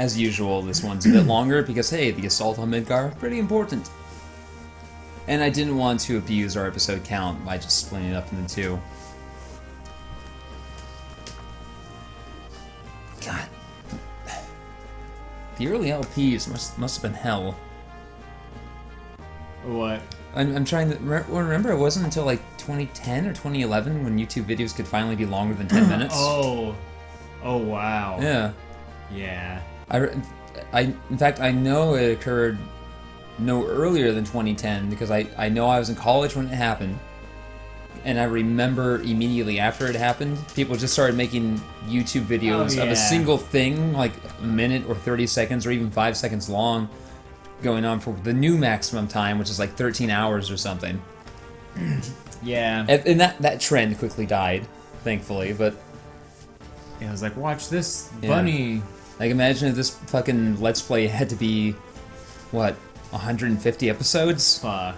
as usual, this one's a bit longer because, hey, the assault on Midgar, pretty important. And I didn't want to abuse our episode count by just splitting it up into two. God. The early LPs must have been hell. What? I'm trying to remember. It wasn't until like 2010 or 2011 when YouTube videos could finally be longer than 10 minutes. Oh wow. Yeah. Yeah. In fact, I know it occurred no earlier than 2010 because I know I was in college when it happened, and I remember immediately after it happened, people just started making YouTube videos of a single thing, like a minute or 30 seconds or even 5 seconds long, going on for the new maximum time, which is like 13 hours or something. Yeah. And that trend quickly died, thankfully, but... Yeah, I was like, watch this bunny. Like, imagine if this fucking Let's Play had to be, what, 150 episodes? Fuck.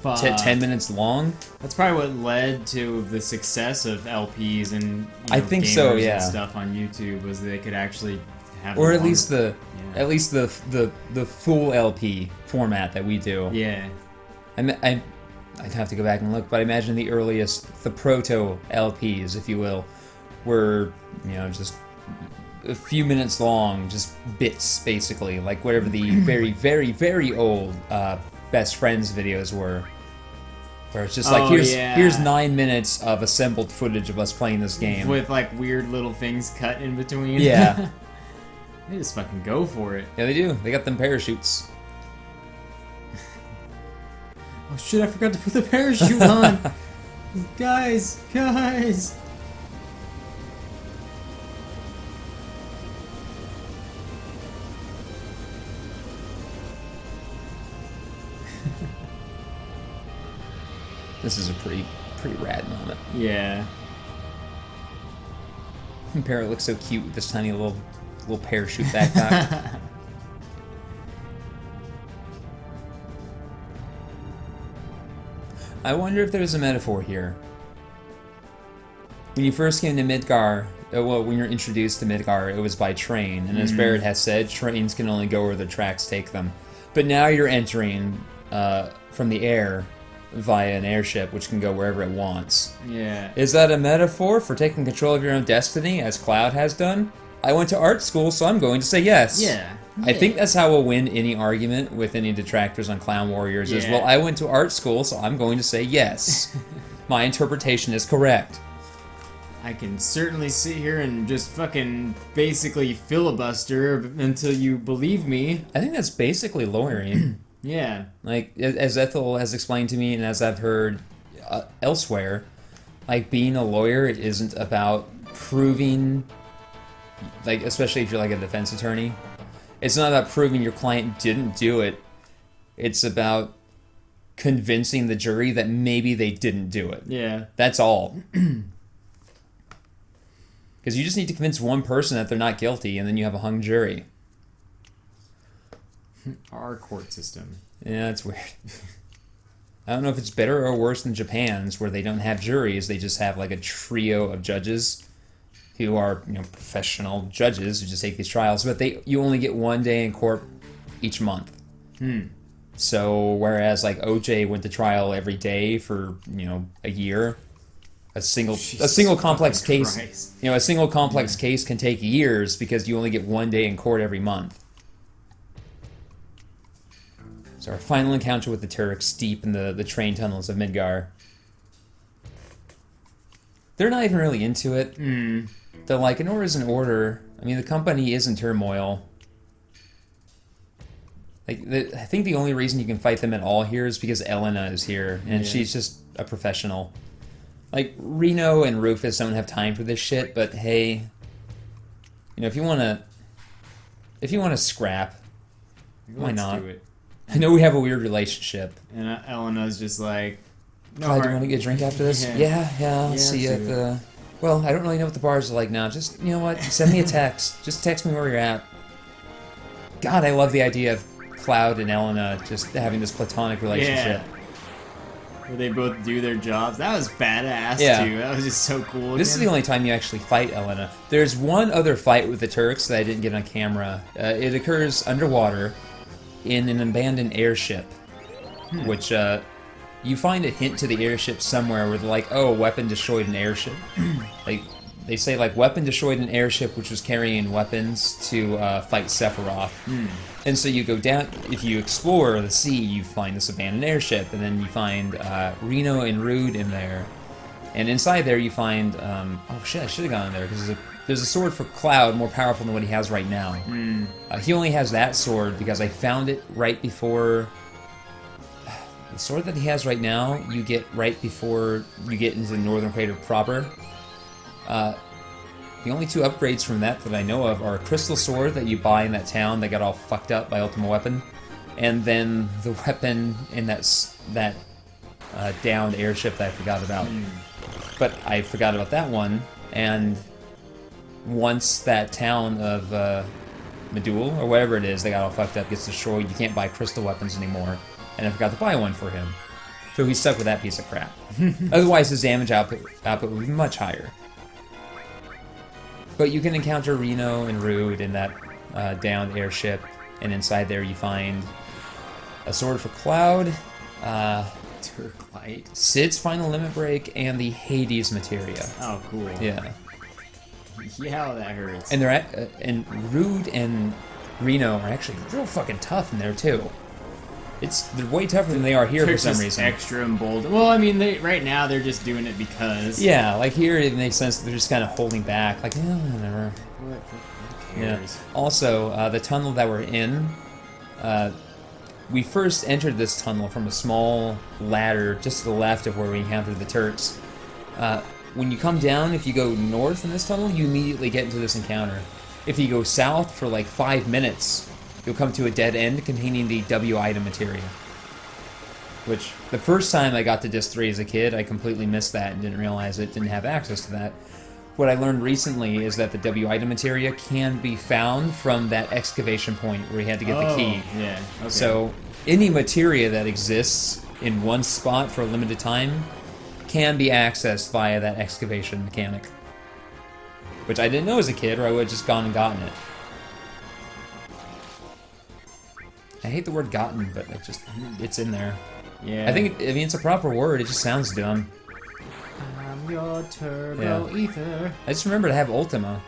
10 minutes long? That's probably what led to the success of LPs and I think so, yeah. and stuff on YouTube, was they could actually have or at least the full LP format that we do. Yeah. I'd have to go back and look, but I imagine the earliest, the proto LPs, if you will, were, just a few minutes long, just bits, basically, like whatever the very, very, very old Best Friends videos were. Where it's just like, here's 9 minutes of assembled footage of us playing this game. With, like, weird little things cut in between. Yeah. They just fucking go for it. Yeah, they do. They got them parachutes. Oh shit, I forgot to put the parachute on! Guys! This is a pretty rad moment. Yeah. Parrot looks so cute with this tiny little parachute backpack. I wonder if there's a metaphor here. When you first came to Midgar, when you're introduced to Midgar, it was by train, and as Barrett has said, trains can only go where the tracks take them. But now you're entering from the air via an airship, which can go wherever it wants. Yeah. Is that a metaphor for taking control of your own destiny, as Cloud has done? I went to art school, so I'm going to say yes. Yeah. I think that's how we'll win any argument with any detractors on Clown Warriors is, well, I went to art school, so I'm going to say yes. My interpretation is correct. I can certainly sit here and just fucking basically filibuster until you believe me. I think that's basically lawyering. Yeah. Like, as Ethel has explained to me, and as I've heard elsewhere, like, being a lawyer isn't about proving, like, especially if you're like a defense attorney, it's not about proving your client didn't do it. It's about convincing the jury that maybe they didn't do it. Yeah. That's all. Because you just need to convince one person that they're not guilty, and then you have a hung jury. Our court system. Yeah, it's weird. I don't know if it's better or worse than Japan's, where they don't have juries. They just have like a trio of judges who are, professional judges who just take these trials. But you only get 1 day in court each month. So whereas like OJ went to trial every day for a year, a single complex case, Christ. a single complex case can take years because you only get 1 day in court every month. So our final encounter with the Turks deep in the train tunnels of Midgar. They're not even really into it. They're like, an order is an order. I mean, the company is in turmoil. Like, I think the only reason you can fight them at all here is because Elena is here, and she's just a professional. Like, Reno and Rufus don't have time for this shit, but hey, if you want to scrap, why not? Do it. I know we have a weird relationship. And Elena's just like, no, do you want to get a drink after this? Yeah, I'll see you at the... Well, I don't really know what the bars are like now. Just, you know what? Send me a text. Just text me where you're at. God, I love the idea of Cloud and Elena just having this platonic relationship. Where they both do their jobs. That was badass too. That was just so cool. This is the only time you actually fight Elena. There's one other fight with the Turks that I didn't get on camera. It occurs underwater in an abandoned airship, which you find a hint to the airship somewhere where they're like, oh, a weapon destroyed an airship. Like, they say, like, weapon destroyed an airship which was carrying weapons to fight Sephiroth. And so you go down, if you explore the sea, you find this abandoned airship, and then you find Reno and Rude in there. And inside there you find, oh shit, I should have gone in there, because there's a sword for Cloud more powerful than what he has right now. He only has that sword because I found it right before... The sword that he has right now, you get right before you get into the Northern Crater proper. The only two upgrades from that I know of are a crystal sword that you buy in that town that got all fucked up by Ultima Weapon, and then the weapon in that downed airship that I forgot about. But I forgot about that one, and once that town of Medul, or whatever it is, they got all fucked up, gets destroyed, you can't buy crystal weapons anymore. And I forgot to buy one for him. So he's stuck with that piece of crap. Otherwise, his damage output would be much higher. But you can encounter Reno and Rude in that downed airship, and inside there you find a sword for Cloud, Turklite, Cid's final limit break, and the Hades materia. Oh, cool. Yeah. Yeah, that hurts. And and Rude and Reno are actually real fucking tough in there too. They're way tougher than they are here for some reason. Extra emboldened. Well, I mean, right now they're just doing it because. Yeah, like here it makes sense. They're just kind of holding back, like, whatever. Who cares? Yeah. Also, the tunnel that we're in, we first entered this tunnel from a small ladder just to the left of where we encountered the Turks. When you come down, if you go north in this tunnel, you immediately get into this encounter. If you go south for like 5 minutes, you'll come to a dead end containing the W item materia. Which, the first time I got to Disc 3 as a kid, I completely missed that and didn't realize it, didn't have access to that. What I learned recently is that the W item materia can be found from that excavation point where you had to get the key. Yeah, okay. So, any materia that exists in one spot for a limited time can be accessed via that excavation mechanic. Which I didn't know as a kid, or I would have just gone and gotten it. I hate the word gotten, but it's in there. Yeah. I mean, it's a proper word, it just sounds dumb. I'm your turbo ether. I just remember to have Ultima.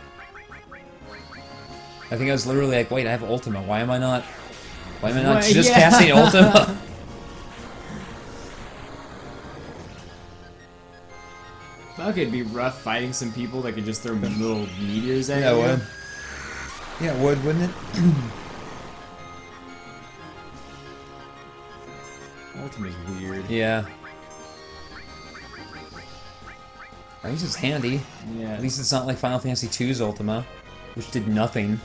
I think I was literally like, wait, I have Ultima, why am I not just casting Ultima? Fuck, it'd be rough fighting some people that could just throw little meteors at you. Yeah, it would. Yeah, it would, wouldn't it? Ultima's weird. Yeah. At least it's handy. Yeah. At least it's not like Final Fantasy II's Ultima, which did nothing.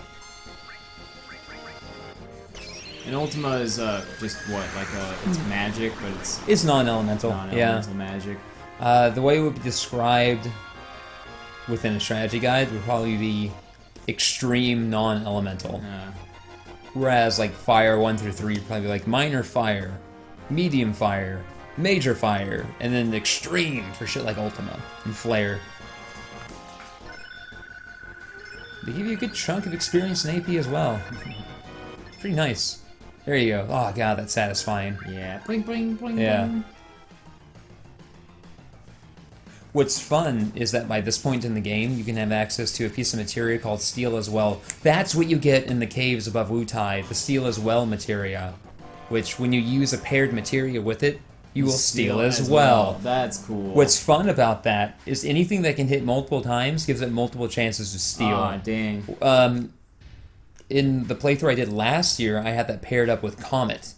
And Ultima is just what, like it's magic, but it's non-elemental. Non-elemental magic. The way it would be described within a strategy guide would probably be extreme non-elemental. Whereas like fire 1 through 3 would probably be like minor fire, medium fire, major fire, and then extreme for shit like Ultima and Flare. They give you a good chunk of experience and AP as well. Pretty nice. There you go. Oh god, that's satisfying. Yeah. Bling, bling, bling, yeah. bling. What's fun is that by this point in the game, you can have access to a piece of materia called Steel as Well. That's what you get in the caves above Wutai, the Steel as Well materia. Which, when you use a paired materia with it, you will steal as well. That's cool. What's fun about that is anything that can hit multiple times gives it multiple chances to steal. Aw, dang. In the playthrough I did last year, I had that paired up with Comet.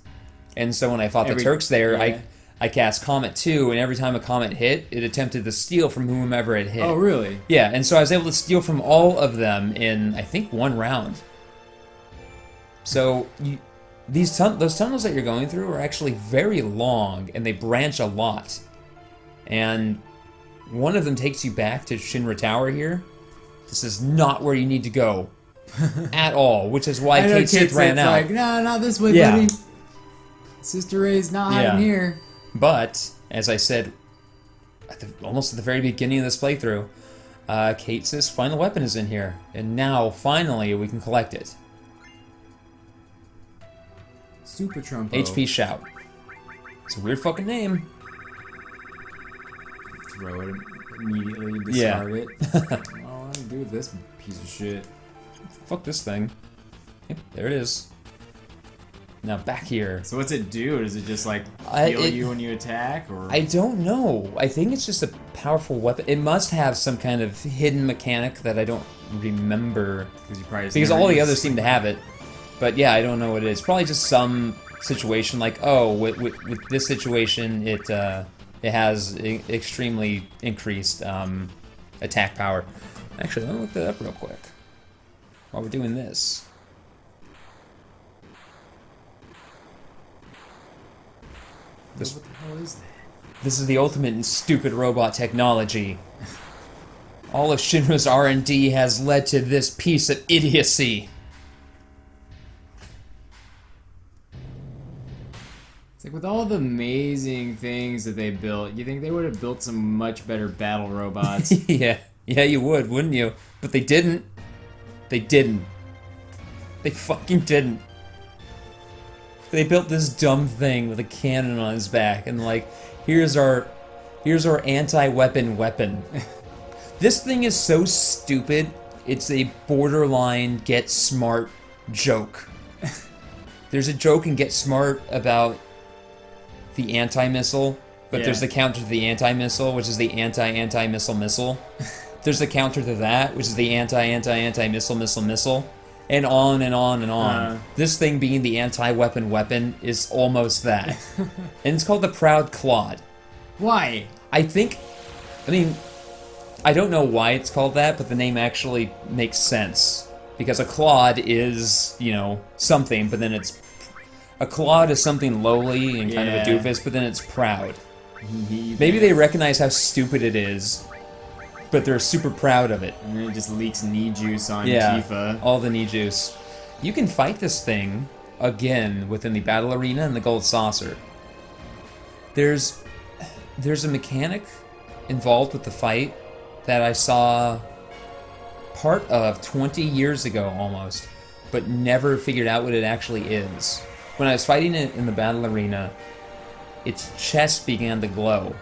And so when I fought the Turks there, I cast Comet 2, and every time a Comet hit, it attempted to steal from whomever it hit. Oh, really? Yeah, and so I was able to steal from all of them in, I think, 1 round. So, those tunnels that you're going through are actually very long, and they branch a lot. And one of them takes you back to Shinra Tower here. This is not where you need to go. At all, which is why Kate Sith ran out. Like, no, not this way, buddy. Sister Ray's not hiding here. But, as I said, almost at the very beginning of this playthrough, Kate says final weapon is in here. And now, finally, we can collect it. Super Trumpo. HP Shout. It's a weird fucking name. Throw it immediately, discard it. Oh, I'm do with this piece of shit. Fuck this thing. Yep, there it is. Now back here. So what's it do? Does it just like heal you when you attack, or? I don't know. I think it's just a powerful weapon. It must have some kind of hidden mechanic that I don't remember. Because all the others seem to have it. But yeah, I don't know what it is. Probably just some situation like, oh, with this situation, it has extremely increased attack power. Actually, let me look that up real quick while we're doing this. What the hell is that? This is the ultimate in stupid robot technology. All of Shinra's R&D has led to this piece of idiocy. It's like with all the amazing things that they built, you think they would have built some much better battle robots. Yeah, you would, wouldn't you? But they didn't. They didn't. They fucking didn't. They built this dumb thing with a cannon on his back, and like, here's our anti-weapon weapon. This thing is so stupid. It's a borderline Get Smart joke. There's a joke in Get Smart about the anti-missile, but there's the counter to the anti-missile, which is the anti-anti-missile missile. There's the counter to that, which is the anti-anti-anti-missile missile missile. And on and on and on. This thing being the anti-weapon weapon is almost that. And it's called the Proud Claude. Why? I mean, I don't know why it's called that, but the name actually makes sense. Because a Claude is, you know, something, but then it's... A Claude is something lowly and kind of a doofus, but then it's proud. Maybe they recognize how stupid it is, but they're super proud of it. And then it just leaks knee juice on Tifa. All the knee juice. You can fight this thing, again, within the battle arena and the gold saucer. There's a mechanic involved with the fight that I saw part of 20 years ago almost, but never figured out what it actually is. When I was fighting it in the battle arena, its chest began to glow.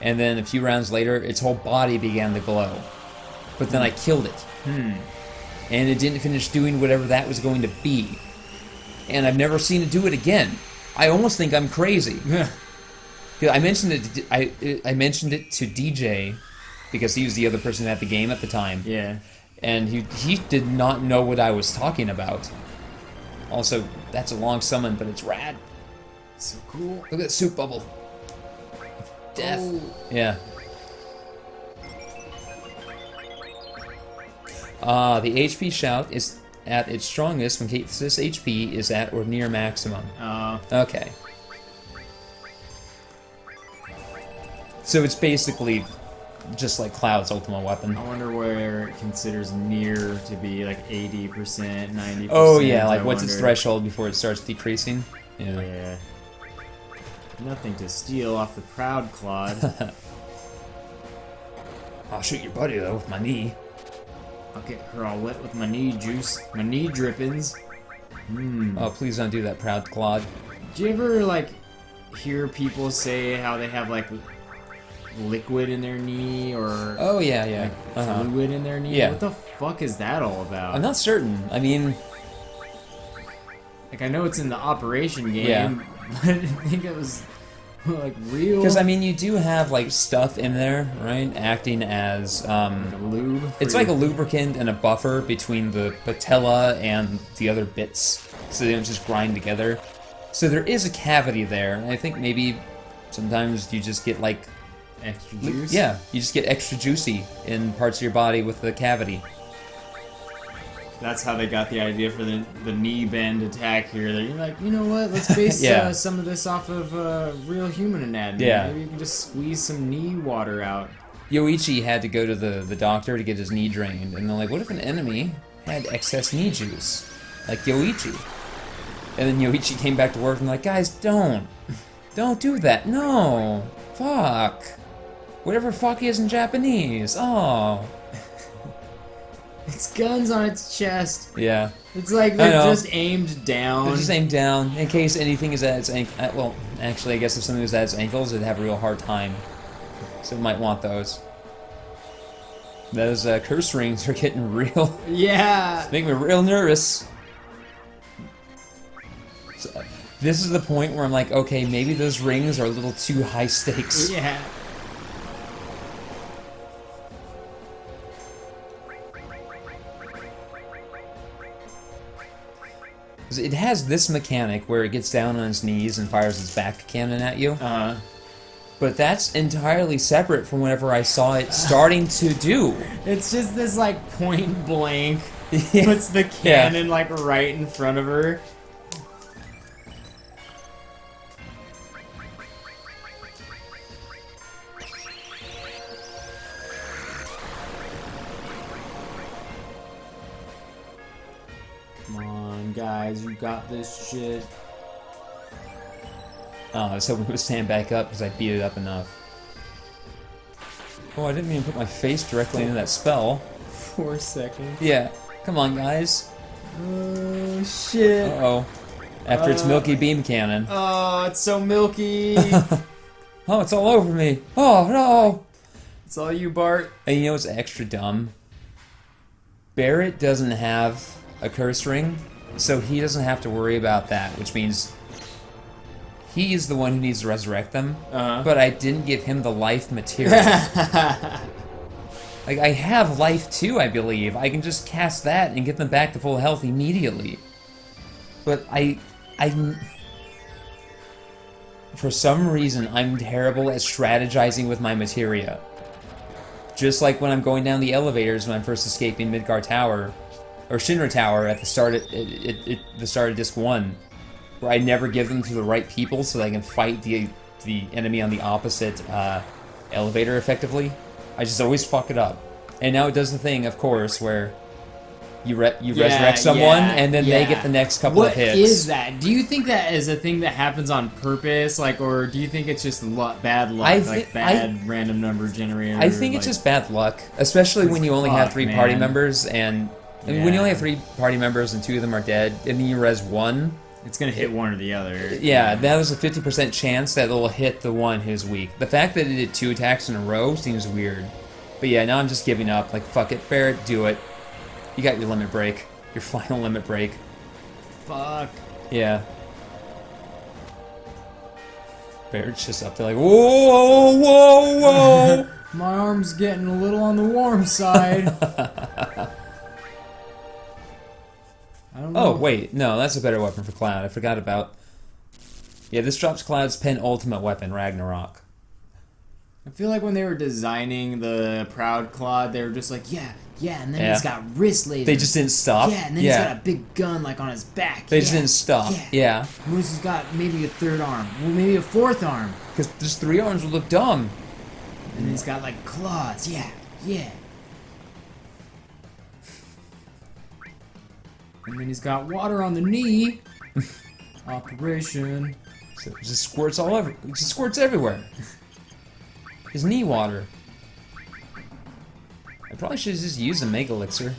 And then a few rounds later, its whole body began to glow. But then I killed it. And it didn't finish doing whatever that was going to be. And I've never seen it do it again. I almost think I'm crazy. I mentioned it. I mentioned it to DJ because he was the other person at the game at the time. Yeah. And he did not know what I was talking about. Also, that's a long summon, but it's rad. So cool. Look at that soup bubble. Death. Oh. Yeah. The HP shout is at its strongest when Kate's HP is at or near maximum. Okay. So it's basically just like Cloud's ultimate weapon. I wonder where it considers near to be, like 80%, 90%. Oh yeah, like what's its threshold before it starts decreasing? Yeah. Nothing to steal off the Proud Claude. I'll shoot your buddy though with my knee. I'll get her all wet with my knee juice, my knee drippings. Oh, please don't do that, Proud Claude. Do you ever like hear people say how they have like liquid in their knee or like, fluid in their knee? Yeah. What the fuck is that all about? I'm not certain. I mean, like I know it's in the Operation game, but I didn't think it was like real. Because I mean, you do have like stuff in there, right? Acting as like a lube. It's like a lubricant and a buffer between the patella and the other bits, so they don't just grind together. So there is a cavity there, and I think maybe sometimes you just get like extra juice. Yeah, you just get extra juicy in parts of your body with the cavity. That's how they got the idea for the knee bend attack here. They're like, you know what? Let's base some of this off of real human anatomy. Yeah. Maybe you can just squeeze some knee water out. Yoichi had to go to the doctor to get his knee drained, and they're like, what if an enemy had excess knee juice? Like Yoichi. And then Yoichi came back to work and like, guys, don't. Don't do that. No. Fuck. Whatever fuck is in Japanese. Oh. It's guns on its chest. Yeah. It's like they're just aimed down. They're just aimed down in case anything is at its ankle. Well, actually, I guess if something was at its ankles, it'd have a real hard time. So it might want those. Those curse rings are getting real. Yeah. Make me real nervous. So, this is the point where I'm like, okay, maybe those rings are a little too high stakes. Yeah. It has this mechanic where it gets down on its knees and fires its back cannon at you. But that's entirely separate from whenever I saw it starting to do. It's just this, like, point blank. Puts the cannon, like, right in front of her. Come on, guys, you got this shit. Oh, I was hoping it would stand back up because I beat it up enough. Oh, I didn't even put my face directly into that spell. For a second. Yeah. Come on, guys. Oh, shit. Uh-oh. After its milky beam cannon. Oh, it's so milky. Oh, it's all over me. Oh, no. It's all you, Bart. And you know what's extra dumb? Barrett doesn't have a curse ring, so he doesn't have to worry about that, which means he is the one who needs to resurrect them, but I didn't give him the life material. Like, I have life too, I believe. I can just cast that and get them back to full health immediately. But I for some reason, I'm terrible at strategizing with my materia. Just like when I'm going down the elevators when I'm first escaping Midgar Tower, or Shinra Tower at the start of, the start of Disc 1, where I never give them to the right people so that I can fight the enemy on the opposite elevator effectively. I just always fuck it up. And now it does the thing, of course, where you resurrect someone and then they get the next couple of hits. What is that? Do you think that is a thing that happens on purpose, like, or do you think it's just bad luck, bad random number generator? I think it's just bad luck, especially when you only have 3 party members, and when you only have 3 party members and 2 of them are dead, and then you res 1. It's gonna hit one or the other. Yeah, that was a 50% chance that it'll hit the one who's weak. The fact that it did 2 attacks in a row seems weird. But yeah, now I'm just giving up. Like, fuck it, Barrett, do it. You got your limit break. Your final limit break. Fuck. Yeah. Barrett's just up there like, whoa, whoa, whoa! My arm's getting a little on the warm side. I don't know. Oh, wait, no, that's a better weapon for Cloud. I forgot about... Yeah, this drops Cloud's penultimate weapon, Ragnarok. I feel like when they were designing the Proud Claw, they were just like, yeah, and then he's got wrist lasers. They just didn't stop? Yeah, and then he's got a big gun, like, on his back. They just didn't stop. Yeah. What if he's got maybe a 3rd arm? Well, maybe a 4th arm. Because just 3 arms would look dumb. And he's got, like, claws. Yeah. And then he's got water on the knee. Operation. So it just squirts all over. It just squirts everywhere. His knee water. I probably should just use a Mega Elixir.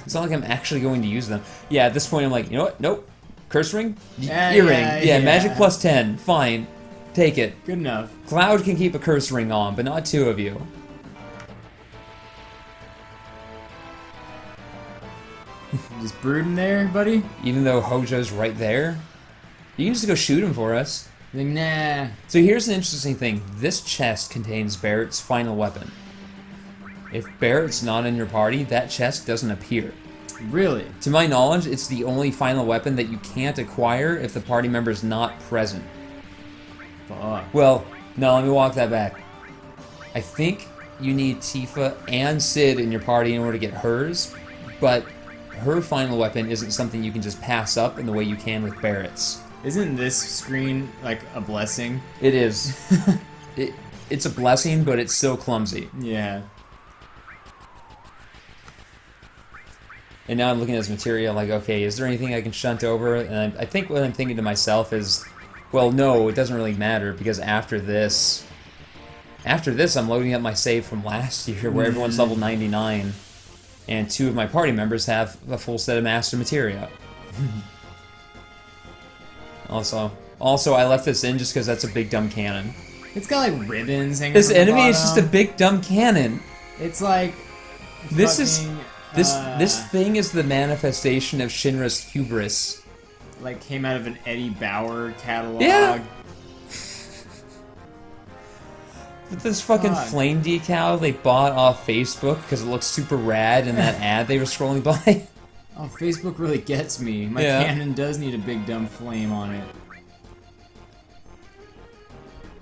It's not like I'm actually going to use them. Yeah, at this point I'm like, you know what? Nope. Curse ring? Earring. Yeah, magic plus 10. Fine. Take it. Good enough. Cloud can keep a curse ring on, but not 2 of you. Just brooding there, buddy? Even though Hojo's right there? You can just go shoot him for us. Like, nah. So here's an interesting thing. This chest contains Barrett's final weapon. If Barrett's not in your party, that chest doesn't appear. Really? To my knowledge, it's the only final weapon that you can't acquire if the party member's not present. Fuck. Well, no, let me walk that back. I think you need Tifa and Sid in your party in order to get hers, but her final weapon isn't something you can just pass up in the way you can with Barrett's. Isn't this screen, like, a blessing? It is. It's a blessing, but it's so clumsy. Yeah. And now I'm looking at this material like, okay, is there anything I can shunt over? And I think what I'm thinking to myself is, Well, no, it doesn't really matter, because after this, I'm loading up my save from last year, where everyone's level 99, and 2 of my party members have a full set of Master Materia. Also, I left this in just because that's a big dumb cannon. It's got like ribbons hanging. This from the enemy is bottom. just a big dumb cannon. It's like This thing is the manifestation of Shinra's hubris. like came out of an Eddie Bauer catalog. Yeah. With this fucking God. flame decal they bought off Facebook because it looks super rad in that ad they were scrolling by. Oh, Facebook really gets me. My Yeah. cannon does need a big dumb flame on it.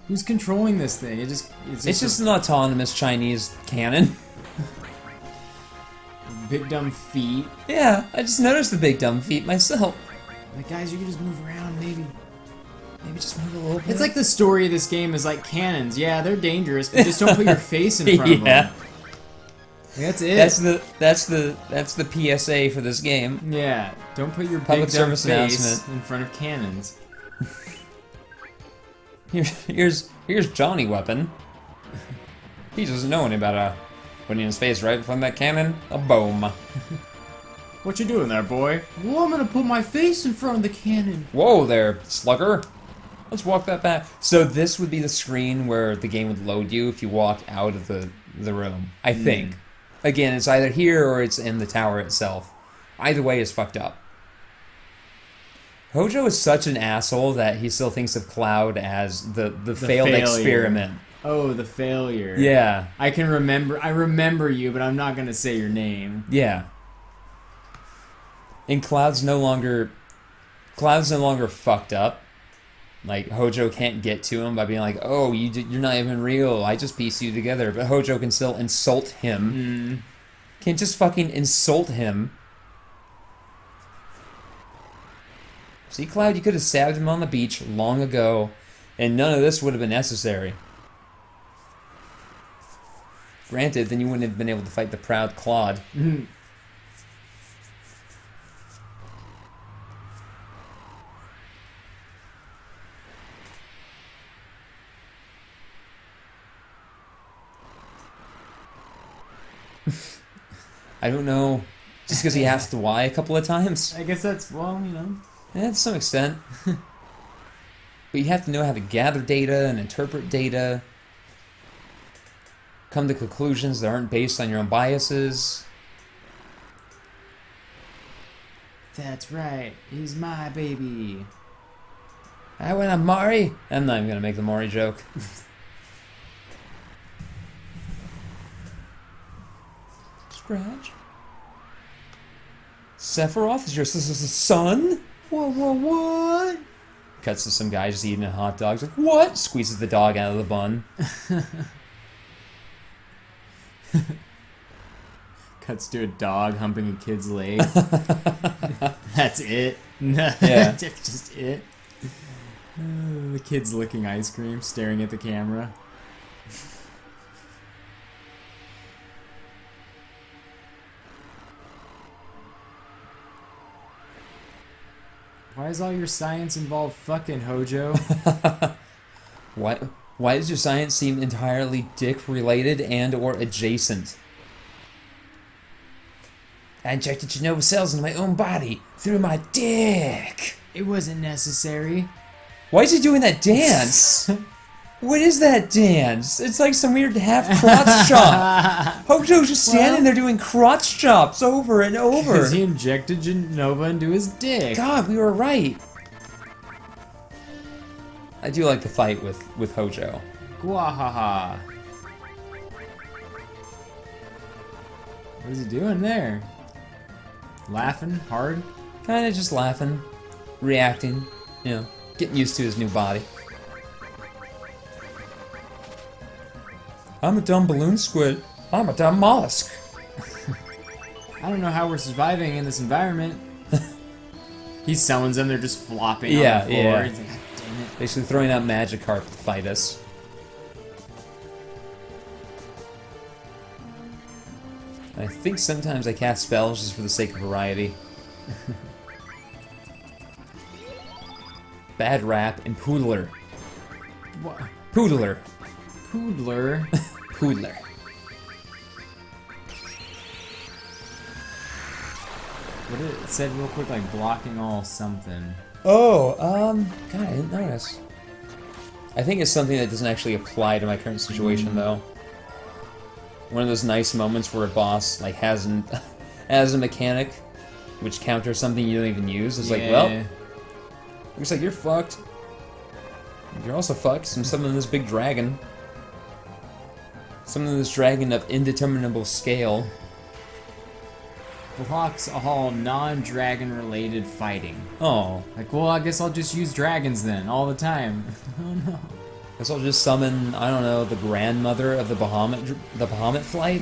Who's controlling this thing? It's It's just an autonomous Chinese cannon. big dumb feet. Yeah, I just noticed the big dumb feet myself. Like, guys, you can just move around, maybe. Maybe just move a little bit. It's like the story of this game is like cannons. Yeah, they're dangerous, but just don't put your face in front of them. That's it. That's the PSA for this game. Yeah, don't put your Public big dumb service face announcement. in front of cannons. Here's Johnny Weapon. He doesn't know any better. Putting his face right in front of that cannon, a boom. What you doing there, boy? Well, I'm gonna put my face in front of the cannon. Whoa there, slugger. Let's walk that back. So this would be the screen where the game would load you if you walked out of the room, I think. Again, it's either here or it's in the tower itself. Either way is fucked up. Hojo is such an asshole that he still thinks of Cloud as the failed failure. experiment. Oh, the failure. Yeah. I remember you, but I'm not gonna say your name. Yeah. And Cloud's no longer fucked up. Like, Hojo can't get to him by being like, oh, you're not even real, I just pieced you together. But Hojo can still insult him. Can just fucking insult him. See, Cloud, you could have stabbed him on the beach long ago, and none of this would have been necessary. Granted, then you wouldn't have been able to fight the proud Claude. I don't know. Just because he asked why a couple of times? I guess that's, well, you know. Yeah, to some extent. But you have to know how to gather data and interpret data. Come to conclusions that aren't based on your own biases. That's right. He's my baby. I went on Mari. I'm not even going to make the Mari joke. Scratch. Sephiroth is your son? What? Cuts to some guy just eating a hot dog. He's like, what? Squeezes the dog out of the bun. Cuts to a dog humping a kid's leg. That's it. Yeah. That's just it. The kid's licking ice cream, staring at the camera. Why does all your science involve fucking, Hojo? Why does your science seem entirely dick-related and or adjacent? I injected Genova cells into my own body through my dick. It wasn't necessary. Why is he doing that dance? What is that dance? It's like some weird half crotch chop. Hojo's just standing there doing crotch chops over and over. Because he injected Genova into his dick. God, we were right. I do like the fight with Hojo. Gwahaha. What is he doing there? Laughing hard? Kinda just laughing, reacting, you know, getting used to his new body. I'm a dumb balloon squid. I'm a dumb mollusk. I don't know how we're surviving in this environment. He summons them, they're just flopping on Yeah, the floor. yeah. He's like, God damn it. Basically throwing out Magikarp to fight us. I think sometimes I cast spells just for the sake of variety. bad rap, and Poodler. What? Poodler. Poodler? Poodler. What did it said real quick, like blocking all something. Oh, God, I didn't notice. I think it's something that doesn't actually apply to my current situation, though. One of those nice moments where a boss, like, has a mechanic which counters something you don't even use. It's like, well, looks like you're fucked. You're also fucked. Summon this big dragon. Summon this dragon of indeterminable scale. Blocks all non-dragon related fighting. Oh. Like, well, I guess I'll just use dragons then, all the time. Oh no. Guess I'll just summon, I don't know, the grandmother of the Bahamut flight?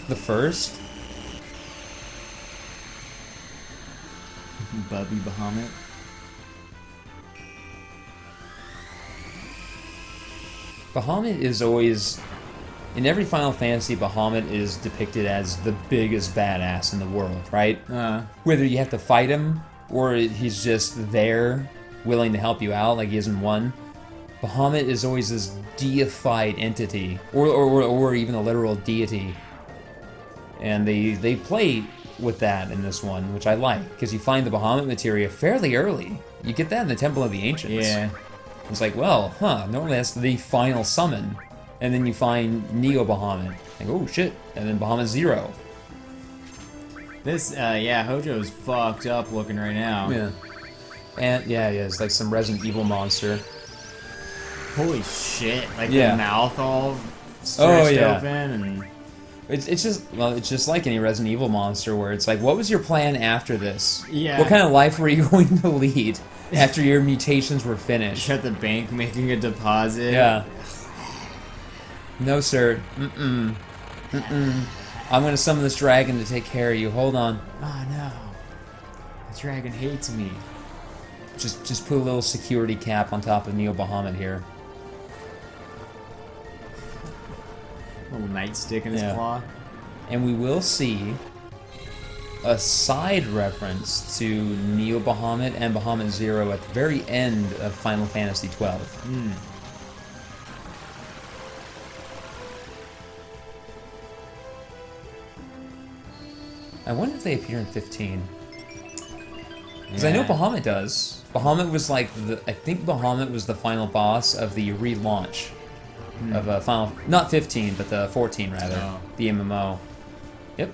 The first? Bubby Bahamut. Bahamut is always... In every Final Fantasy, Bahamut is depicted as the biggest badass in the world, right? Whether you have to fight him, or he's just there, willing to help you out, like he isn't one. Bahamut is always this deified entity, or even a literal deity. And they play with that in this one, which I like, because you find the Bahamut materia fairly early. You get that in the Temple of the Ancients. Yeah. It's like, well, normally that's the final summon. And then you find Neo Bahamut. Like, oh shit. And then Bahamut Zero. This, Hojo's fucked up looking right now. Yeah. And, yeah, it's like some Resident Evil monster. Holy shit. Like the mouth all stretched open and... It's just like any Resident Evil monster where it's like, what was your plan after this? Yeah. What kind of life were you going to lead after your mutations were finished? You're at the bank making a deposit. Yeah. No, sir. Mm-mm. I'm gonna summon this dragon to take care of you. Hold on. Oh no. The dragon hates me. Just put a little security cap on top of Neo Bahamut here. Little nightstick in his claw. And we will see a side reference to Neo Bahamut and Bahamut Zero at the very end of Final Fantasy XII. I wonder if they appear in 15. Because I know Bahamut does. Bahamut was like I think Bahamut was the final boss of the relaunch of Final, not 15, but the 14 rather, the MMO. Yep,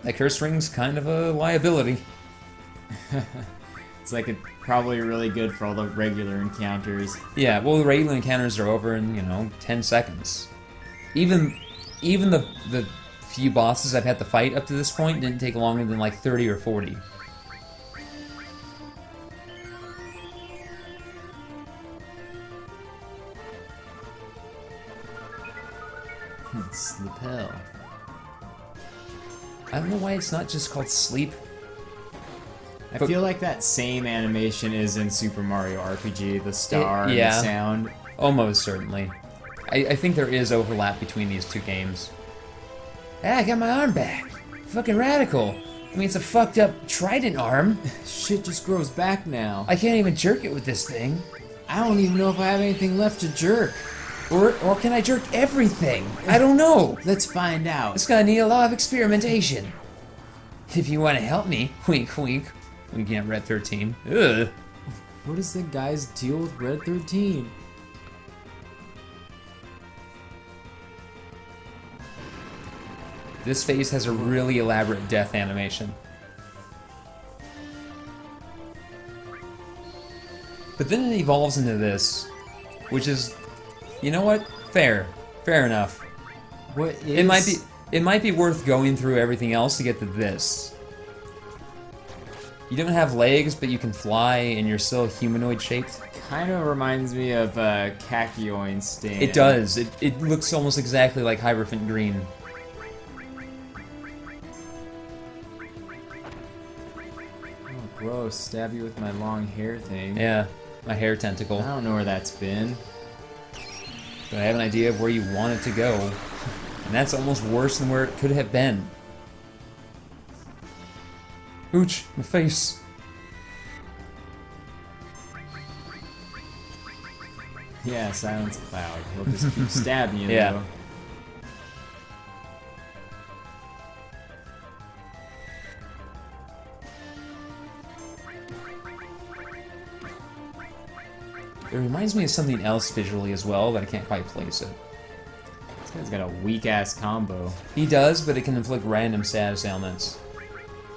that curse ring's kind of a liability. It's like probably really good for all the regular encounters. Yeah, well, the regular encounters are over in 10 seconds. Even the few bosses I've had to fight up to this point didn't take longer than like 30 or 40. Sleep hell. I don't know why it's not just called Sleep. I feel like that same animation is in Super Mario RPG, the star and the sound. Almost certainly. I think there is overlap between these two games. Ah, I got my arm back. Fucking radical. I mean, it's a fucked up trident arm. Shit just grows back now. I can't even jerk it with this thing. I don't even know if I have anything left to jerk. Or can I jerk everything? I don't know. Let's find out. It's gonna need a lot of experimentation. If you want to help me, wink wink. We can't Red 13. Ugh. What is the guy's deal with Red 13? This face has a really elaborate death animation. But then it evolves into this, which is, you know what? Fair enough. What is... It might be worth going through everything else to get to this. You don't have legs, but you can fly, and you're still humanoid shaped. Kind of reminds me of Kakyoin Stain. It does. It looks almost exactly like Hierophant Green. Oh, gross. Stab you with my long hair thing. Yeah, my hair tentacle. I don't know where that's been. But I have an idea of where you want it to go. And that's almost worse than where it could have been. Ooch, my face. Yeah, silence Cloud. He'll just keep stabbing you, Yeah. though. It reminds me of something else visually as well, but I can't quite place it. This guy's got a weak-ass combo. He does, but it can inflict random status ailments.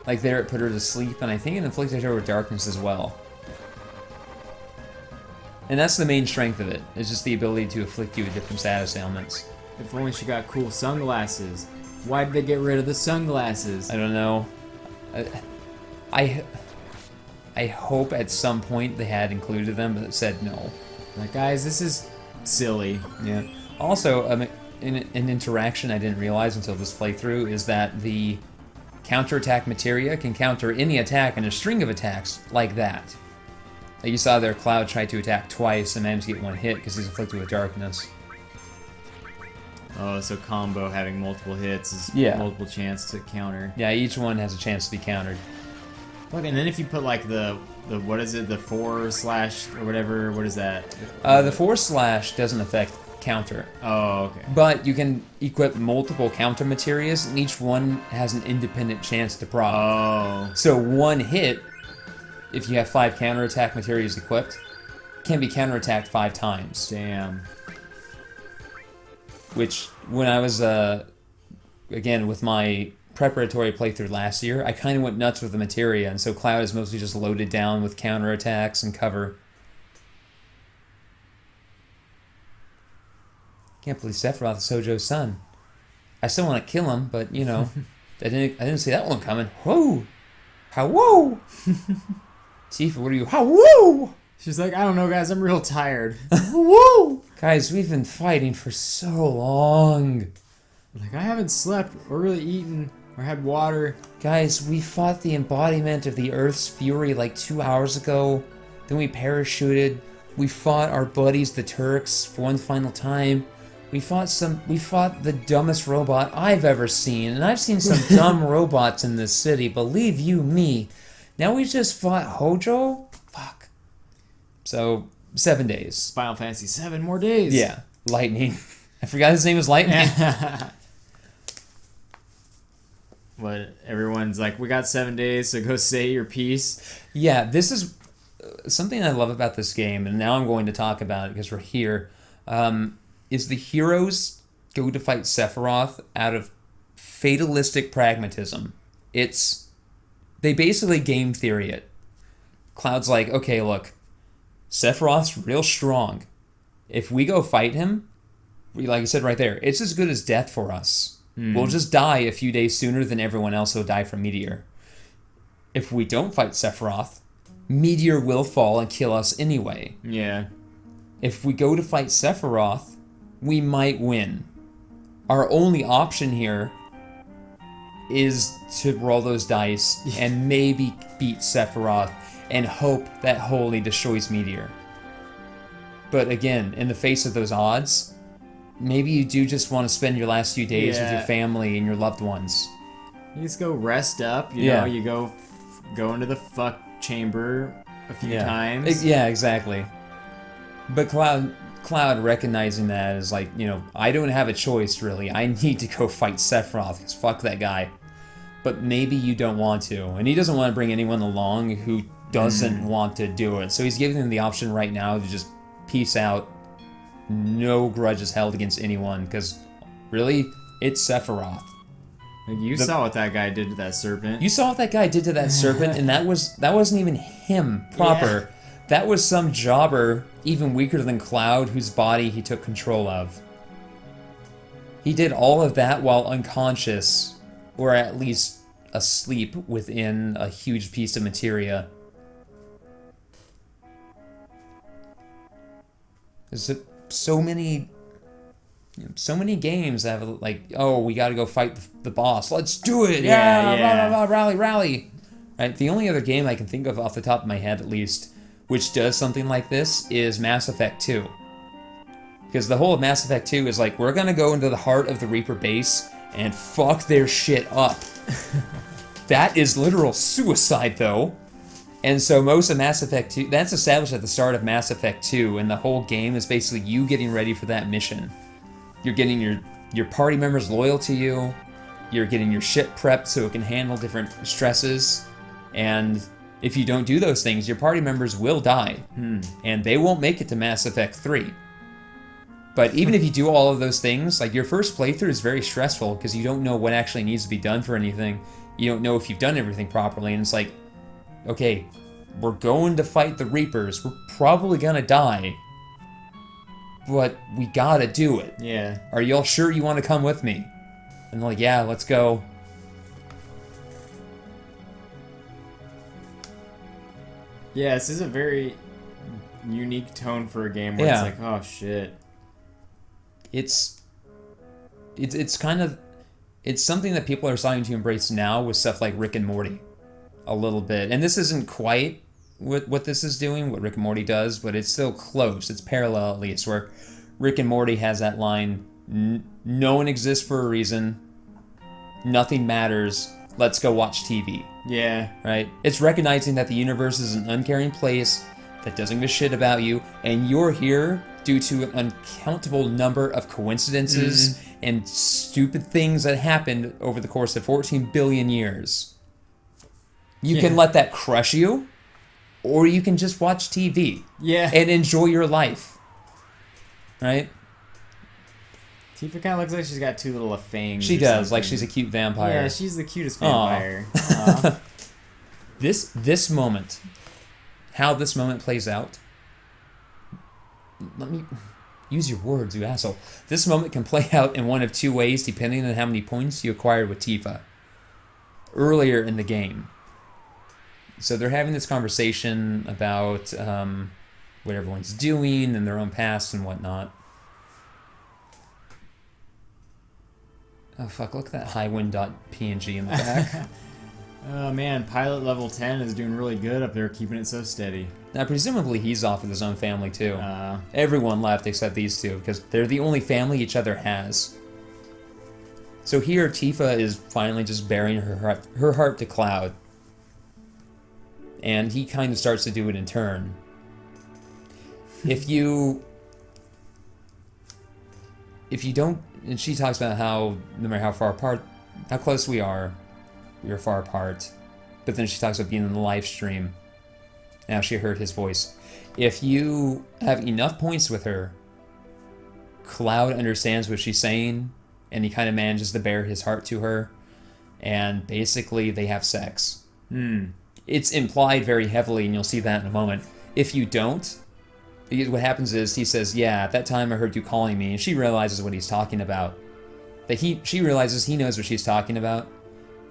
Like there, it put her to sleep, and I think it inflicted her with darkness as well. And that's the main strength of it, is just the ability to afflict you with different status ailments. If only she got cool sunglasses. Why did they get rid of the sunglasses? I don't know. I hope at some point they had included them, but it said no. Like, guys, this is silly. Yeah. Also, an interaction I didn't realize until this playthrough is that the counterattack materia can counter any attack in a string of attacks like that. Like you saw there, Cloud tried to attack twice and managed to get one hit because he's afflicted with darkness. Oh, so combo having multiple hits is multiple chance to counter. Yeah, each one has a chance to be countered. Look, and then if you put like the what is it, the 4/ or whatever, what is that? The 4/ doesn't affect counter. Oh, okay. But you can equip multiple counter materias, and each one has an independent chance to prog. Oh. So one hit, if you have 5 counterattack materials equipped, can be counterattacked 5 times. Damn. Which, when I was, again, with my preparatory playthrough last year, I kind of went nuts with the materia, and so Cloud is mostly just loaded down with counterattacks and cover. Can't believe Sephiroth is Hojo's son. I still want to kill him, but, you know, I didn't see that one coming. Whoa! How whoa! Tifa, what are you? How whoa! She's like, I don't know, guys, I'm real tired. Whoa! Guys, we've been fighting for so long. Like, I haven't slept or really eaten or had water. Guys, we fought the embodiment of the Earth's fury like 2 hours ago. Then we parachuted. We fought our buddies, the Turks, for one final time. We fought the dumbest robot I've ever seen, and I've seen some dumb robots in this city, believe you me. Now we just fought Hojo? Fuck. So, 7 days. Final Fantasy 7 more days. Yeah. Lightning. I forgot his name was Lightning. But everyone's like, we got 7 days, so go say your piece. Yeah, this is something I love about this game, and now I'm going to talk about it because we're here. Is the heroes go to fight Sephiroth out of fatalistic pragmatism. They basically game theory it. Cloud's like, okay, look, Sephiroth's real strong. If we go fight him, like I said right there, it's as good as death for us. We'll just die a few days sooner than everyone else will die from Meteor. If we don't fight Sephiroth, Meteor will fall and kill us anyway. Yeah. If we go to fight Sephiroth, we might win. Our only option here is to roll those dice and maybe beat Sephiroth and hope that Holy destroys Meteor. But again, in the face of those odds, maybe you do just want to spend your last few days with your family and your loved ones. You just go rest up, you know, you go into the fuck chamber a few times. Yeah, exactly. But Cloud recognizing that is like, you know, I don't have a choice really. I need to go fight Sephiroth because fuck that guy. But maybe you don't want to. And he doesn't want to bring anyone along who doesn't want to do it. So he's giving them the option right now to just peace out. No grudges held against anyone because really, it's Sephiroth. Like you saw what that guy did to that serpent. You saw what that guy did to that serpent, and that wasn't even him proper. Yeah. That was some jobber, even weaker than Cloud, whose body he took control of. He did all of that while unconscious, or at least asleep within a huge piece of materia. There's so many games that have like, oh, we got to go fight the boss. Let's do it. Yeah. Blah, blah, blah, rally. Right. The only other game I can think of off the top of my head, at least, which does something like this, is Mass Effect 2. Because the whole of Mass Effect 2 is like, we're gonna go into the heart of the Reaper base and fuck their shit up. That is literal suicide, though. And so most of Mass Effect 2, that's established at the start of Mass Effect 2, and the whole game is basically you getting ready for that mission. You're getting your party members loyal to you, you're getting your ship prepped so it can handle different stresses, and if you don't do those things, your party members will die, and they won't make it to Mass Effect 3. But even if you do all of those things, like your first playthrough is very stressful because you don't know what actually needs to be done for anything. You don't know if you've done everything properly, and it's like, okay, we're going to fight the Reapers. We're probably gonna die, but we gotta do it. Yeah. Are y'all sure you want to come with me? And they're like, yeah, let's go. Yeah, this is a very unique tone for a game where it's like, oh shit. It's kind of, it's something that people are starting to embrace now with stuff like Rick and Morty a little bit. And this isn't quite what this is doing, what Rick and Morty does, but it's still close. It's parallel at least, where Rick and Morty has that line, no one exists for a reason, nothing matters, let's go watch TV. Yeah. Right? It's recognizing that the universe is an uncaring place that doesn't give a shit about you, and you're here due to an uncountable number of coincidences and stupid things that happened over the course of 14 billion years. You can let that crush you, or you can just watch TV and enjoy your life. Right? Tifa kind of looks like she's got two little fangs. She does, like she's a cute vampire. Yeah, she's the cutest vampire. This moment, how this moment plays out, let me use your words, you asshole. This moment can play out in one of two ways depending on how many points you acquired with Tifa earlier in the game. So they're having this conversation about what everyone's doing and their own past and whatnot. Oh fuck, look at that highwind.png in the back. Oh man, pilot level 10 is doing really good up there, keeping it so steady. Now presumably he's off with his own family too. Everyone left except these two, because they're the only family each other has. So here Tifa is finally just bearing her heart to Cloud. And he kind of starts to do it in turn. If you don't, and she talks about how no matter how far apart, how close we are far apart. But then she talks about being in the live stream. Now she heard his voice. If you have enough points with her, Cloud understands what she's saying, and he kind of manages to bear his heart to her, and basically they have sex. It's implied very heavily, and you'll see that in a moment. If you don't, what happens is he says, yeah, at that time I heard you calling me, and she realizes what he's talking about. She realizes he knows what she's talking about,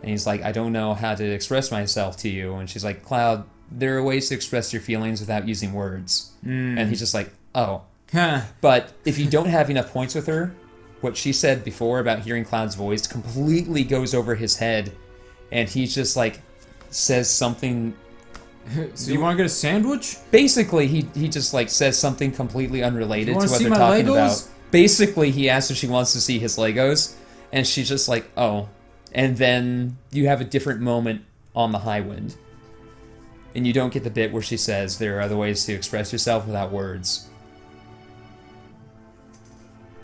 and he's like, I don't know how to express myself to you. And she's like, Cloud, there are ways to express your feelings without using words. And he's just like, oh. But if you don't have enough points with her, what she said before about hearing Cloud's voice completely goes over his head, and he's just like, says something. So you want to get a sandwich? Basically, he just like says something completely unrelated to what they're talking about. Basically, he asks if she wants to see his Legos, and she's just like, oh. And then you have a different moment on the high wind. And you don't get the bit where she says there are other ways to express yourself without words.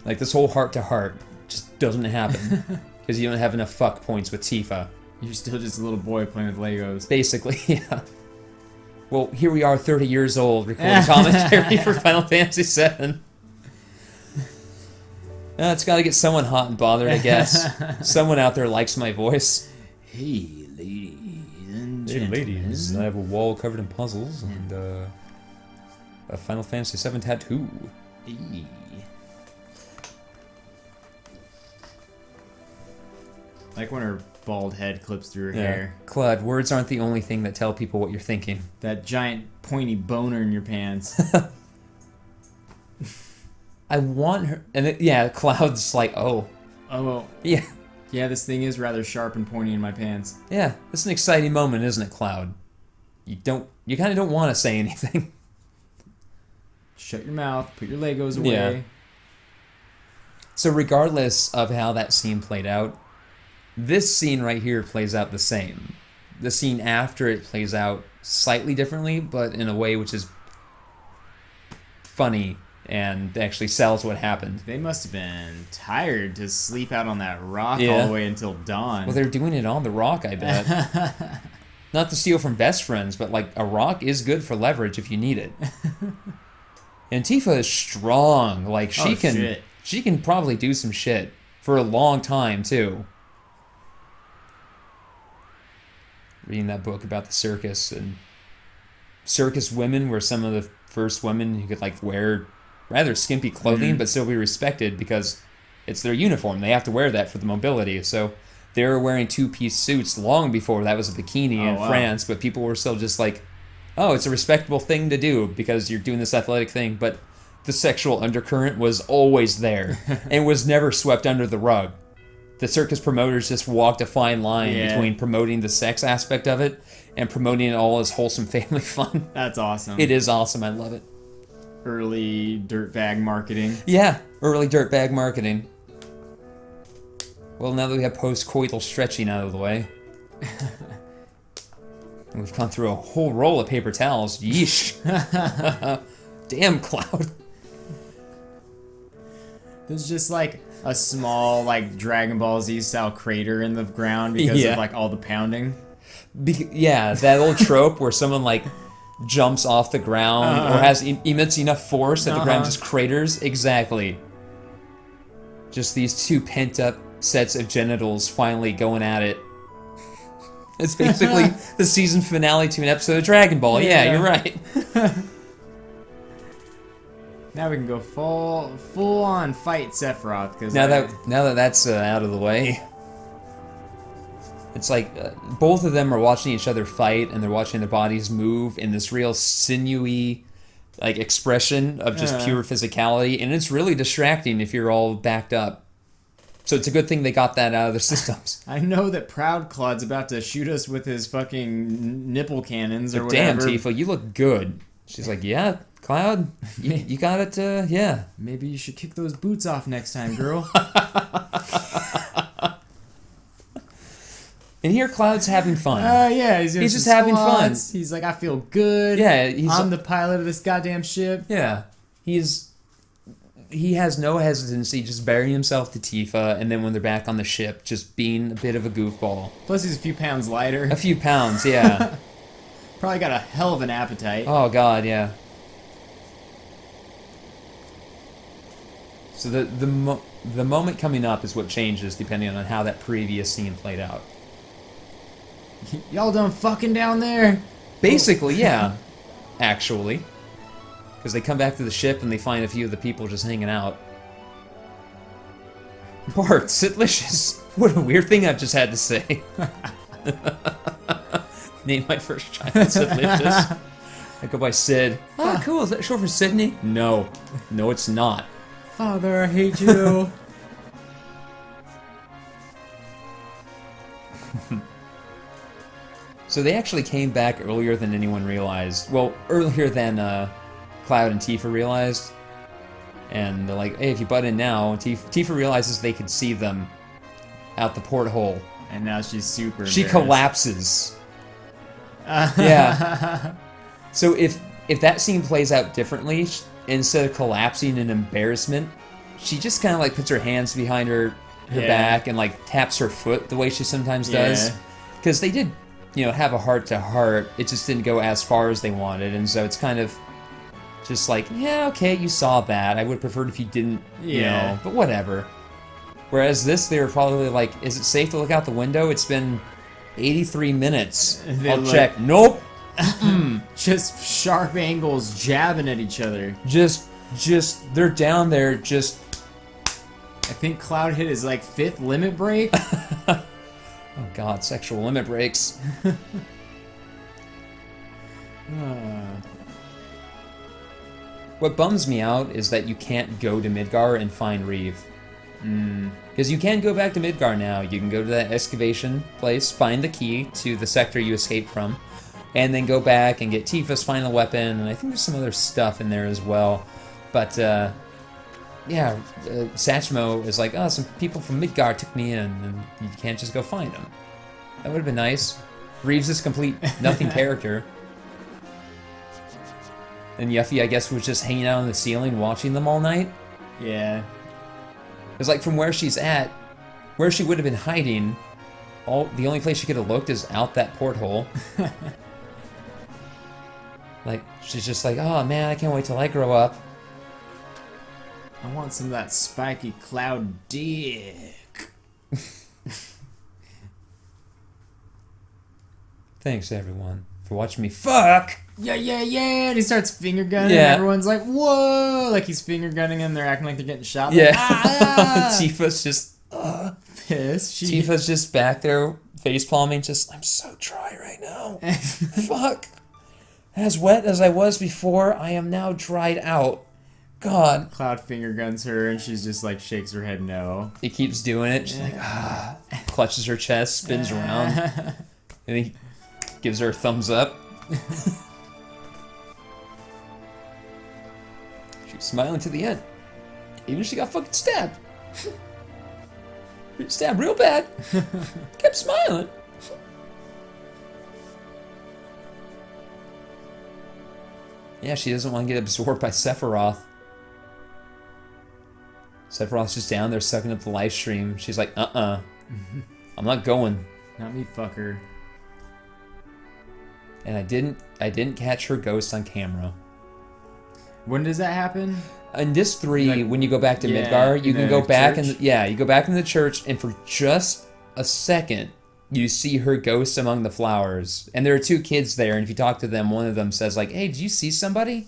Like this whole heart-to-heart just doesn't happen. Because you don't have enough fuck points with Tifa. You're still just a little boy playing with Legos. Basically, yeah. Well, here we are 30 years old recording commentary for Final Fantasy VII. It's got to get someone hot and bothered, I guess. Someone out there likes my voice. Hey, ladies and Hey, gentlemen. ladies. I have a wall covered in puzzles and a Final Fantasy VII tattoo. Hey. Like when her bald head clips through her hair. Claude, words aren't the only thing that tell people what you're thinking. That giant pointy boner in your pants. I want her... And Cloud's like, oh. Oh. Yeah. Yeah, this thing is rather sharp and pointy in my pants. Yeah, it's an exciting moment, isn't it, Cloud? You kind of don't want to say anything. Shut your mouth, put your Legos away. Yeah. So regardless of how that scene played out, this scene right here plays out the same. The scene after it plays out slightly differently, but in a way which is funny and actually sells what happened. They must have been tired to sleep out on that rock all the way until dawn. Well, they're doing it on the rock, I bet. Not to steal from best friends, but like a rock is good for leverage if you need it. And Tifa is strong. Like she can probably do some shit for a long time too. Reading that book about the circus, and circus women were some of the first women who could like wear rather skimpy clothing but still be respected because it's their uniform. They have to wear that for the mobility. So they were wearing two-piece suits long before that was a bikini in France, but people were still just like, oh, it's a respectable thing to do because you're doing this athletic thing. But the sexual undercurrent was always there and was never swept under the rug. The circus promoters just walked a fine line between promoting the sex aspect of it and promoting it all as wholesome family fun. That's awesome. It is awesome. I love it. Early dirtbag marketing. Yeah, early dirtbag marketing. Well, now that we have post-coital stretching out of the way, and we've gone through a whole roll of paper towels. Yeesh. Damn, Cloud. There's just like a small like Dragon Ball Z style crater in the ground because of like all the pounding. That old trope where someone like jumps off the ground or has emits enough force that the ground just craters. Exactly. Just these two pent up sets of genitals finally going at it. It's basically the season finale to an episode of Dragon Ball. Yeah, you're right. Now we can go full on fight Sephiroth. Cause now that that's out of the way, it's like both of them are watching each other fight, and they're watching their bodies move in this real sinewy, like expression of just pure physicality, and it's really distracting if you're all backed up. So it's a good thing they got that out of their systems. I know that Proud Claude's about to shoot us with his fucking nipple cannons or whatever. Damn, Tifa, you look good. She's like, yeah, Cloud, you got it, yeah. Maybe you should kick those boots off next time, girl. And here Cloud's having fun. Yeah, he's just having fun. He's like, I feel good. Yeah, I'm the pilot of this goddamn ship. Yeah, he has no hesitancy, just burying himself to Tifa, and then when they're back on the ship, just being a bit of a goofball. Plus he's a few pounds lighter. A few pounds, yeah. Probably got a hell of an appetite. Oh god, yeah. So the moment coming up is what changes depending on how that previous scene played out. Y'all done fucking down there? Basically, yeah. Actually. Because they come back to the ship and they find a few of the people just hanging out. Bart, Sitlicious. What a weird thing I've just had to say. Name my first child Sitlicious. I go by Sid. Oh, cool. Is that short for Sydney? No. No, it's not. Father, I hate you. So they actually came back earlier than anyone realized. Well, earlier than Cloud and Tifa realized. And they're like, hey, if you butt in now, Tifa realizes they could see them out the porthole. And now she's super She collapses. Yeah. So if that scene plays out differently, instead of collapsing in embarrassment, she just kind of like puts her hands behind her back and like taps her foot the way she sometimes does. Because they did, have a heart-to-heart. It just didn't go as far as they wanted, and so it's kind of just like, yeah, okay, you saw that. I would have preferred if you didn't, but whatever. Whereas this, they were probably like, is it safe to look out the window? It's been 83 minutes. I'll check. Nope. Just sharp angles jabbing at each other. Just, they're down there, just... I think Cloud hit his, 5th limit break. Oh god, sexual limit breaks. What bums me out is that you can't go to Midgar and find Reeve. Because you can go back to Midgar now. You can go to that excavation place, find the key to the sector you escaped from, and then go back and get Tifa's final weapon, and I think there's some other stuff in there as well. But, Satchmo is like, oh, some people from Midgar took me in, and you can't just go find them. That would have been nice. Reeves is complete nothing character. And Yuffie, I guess, was just hanging out on the ceiling watching them all night. Yeah. It's like from where she's at, where she would have been hiding, the only place she could have looked is out that porthole. Like, she's just like, oh man, I can't wait till I grow up. I want some of that spiky cloud dick. Thanks, everyone, for watching me fuck. Yeah, yeah, yeah. And he starts finger gunning. Yeah. And everyone's like, whoa. Like he's finger gunning them. They're acting like they're getting shot. Yeah. Like, ah! Tifa's just pissed. Tifa's just back there face palming, just, I'm so dry right now. Fuck. As wet as I was before, I am now dried out. God. Cloud finger guns her, and she's just like shakes her head no. He keeps doing it. She's like, clutches her chest, spins around, and he gives her a thumbs up. She was smiling to the end. Even if she got fucking stabbed. Stabbed real bad. Kept smiling. Yeah, she doesn't want to get absorbed by Sephiroth. Sephiroth's just down there sucking up the live stream. She's like, I'm not going. Not me, fucker. And I didn't catch her ghost on camera. When does that happen? In this 3, Like, when you go back to yeah, Midgar, you in can the go back church? you go back in the church, and for just a second, you see her ghost among the flowers. And there are 2 kids there, and if you talk to them, one of them says like, hey, did you see somebody?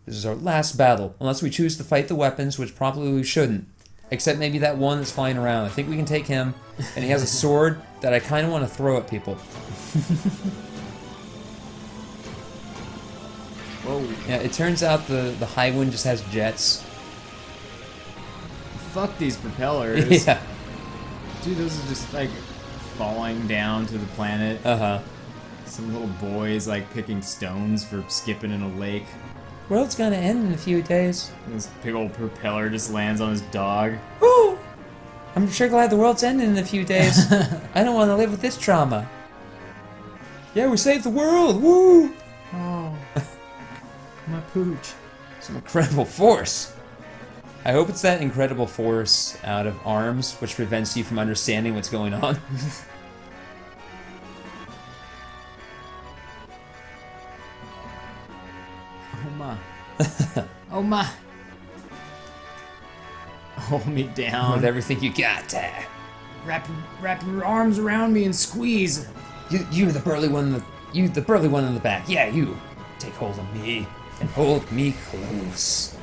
This is our last battle, unless we choose to fight the weapons, which probably we shouldn't. Except maybe that one that's flying around. I think we can take him, and he has a sword that I kind of want to throw at people. Whoa. Yeah, it turns out the High Wind just has jets. Fuck these propellers. Yeah. Dude, those are just like falling down to the planet. Uh-huh. Some little boys like picking stones for skipping in a lake. World's gonna end in a few days. And this big old propeller just lands on his dog. Woo! I'm sure glad the world's ending in a few days. I don't want to live with this trauma. Yeah, we saved the world! Woo! Oh. My pooch. Some incredible force. I hope it's that incredible force out of arms which prevents you from understanding what's going on. Oh my. Oh my. Hold me down. With everything you got. Wrap your arms around me and squeeze. You're the burly one. You the burly one in the back. Yeah, you. Take hold of me and hold me close.